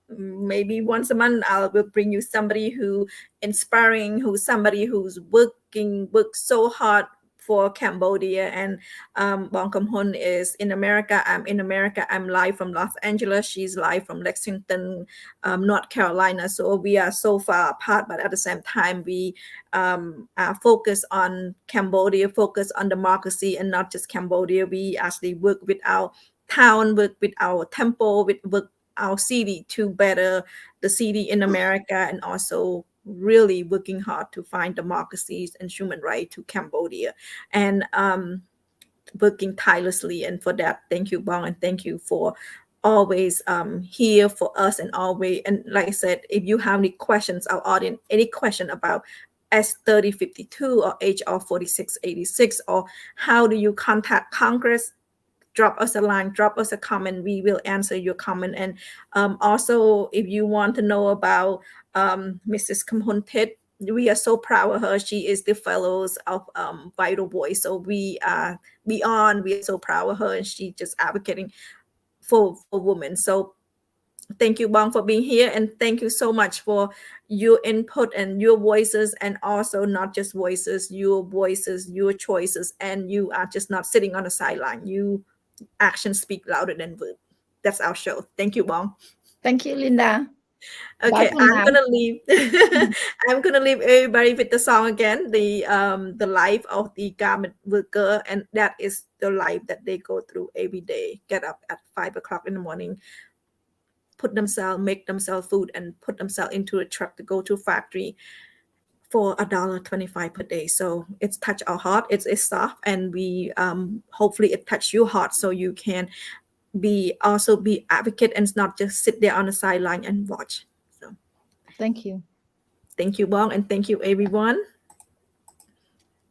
maybe once a month I will bring you somebody who inspiring, who's somebody who's worked so hard for Cambodia. And Bong Kimhun is in America. I'm in America. I'm live from Los Angeles. She's live from Lexington, North Carolina. So we are so far apart, but at the same time, we are focused on Cambodia, focus on democracy, and not just Cambodia. We actually work with our town, work with our temple, work our city to better the city in America, and also really working hard to find democracies and human rights to Cambodia, and working tirelessly. And for that, thank you, Bong, and thank you for always here for us, and always. And like I said, if you have any questions, our audience, any question about S3052 or HR 4686, or how do you contact Congress, drop us a line, drop us a comment. We will answer your comment. And also, if you want to know about Mrs. Kimhun Thit, we are so proud of her. She is the fellows of Vital Voice. So we are so proud of her, and she just advocating for women. So thank you, Bong, for being here, and thank you so much for your input and your voices, and also not just voices, your choices, and you are just not sitting on the sideline. You actions speak louder than words. That's our show. Thank you, Bong. Thank you, Linda. Bye Okay, for now. I'm gonna leave. I'm gonna leave everybody with the song again, the life of the garment worker, and that is the life that they go through every day. Get up at 5 o'clock in the morning, make themselves food, and put themselves into a truck to go to a factory, for $1.25 per day. So it's touch our heart. It's soft, and we hopefully it touch your heart, so you can also be advocate and not just sit there on the sideline and watch. So Thank you. Thank you, Bong, and thank you, everyone.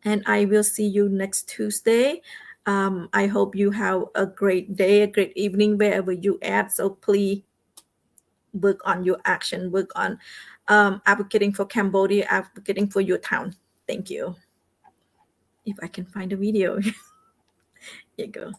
And I will see you next Tuesday. I hope you have a great day, a great evening, wherever you at. So please work on your action, work on advocating for Cambodia, advocating for your town. Thank you. If I can find a video. Here you go.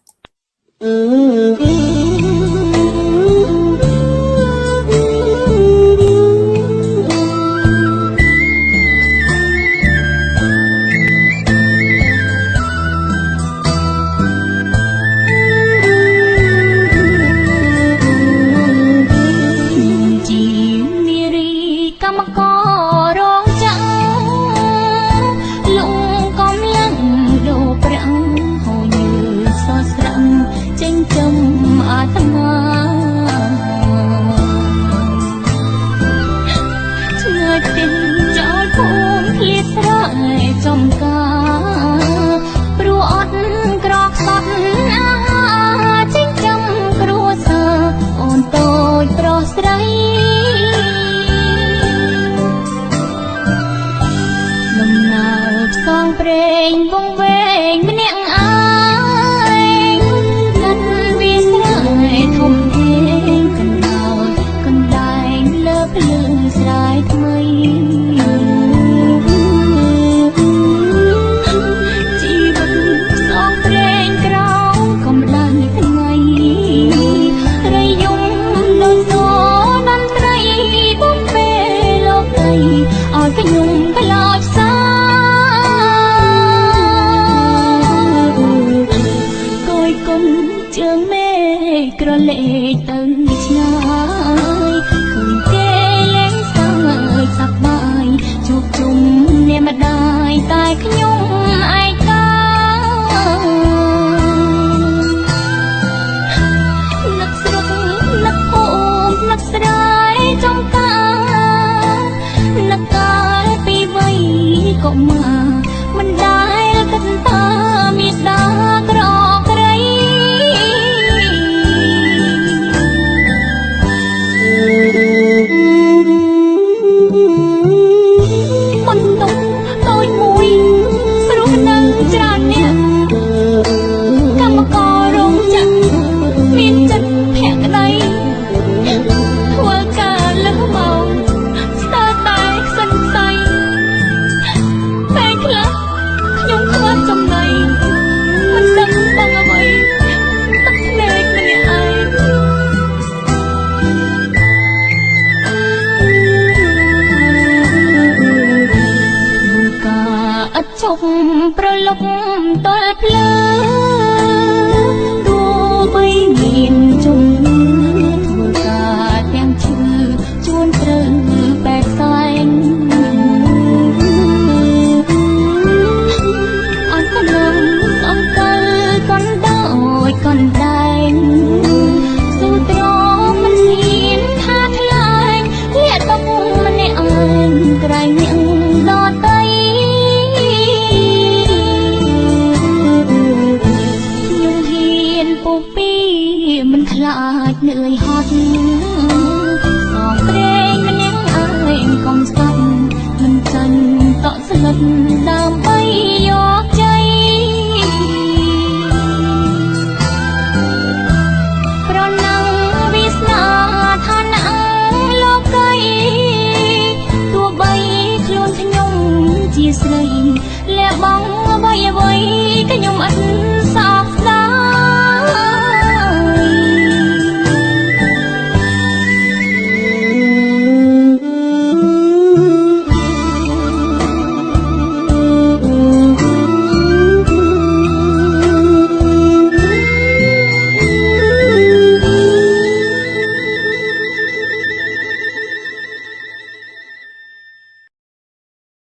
Hãy subscribe cho kênh Ghiền Mì Gõ để không bỏ lỡ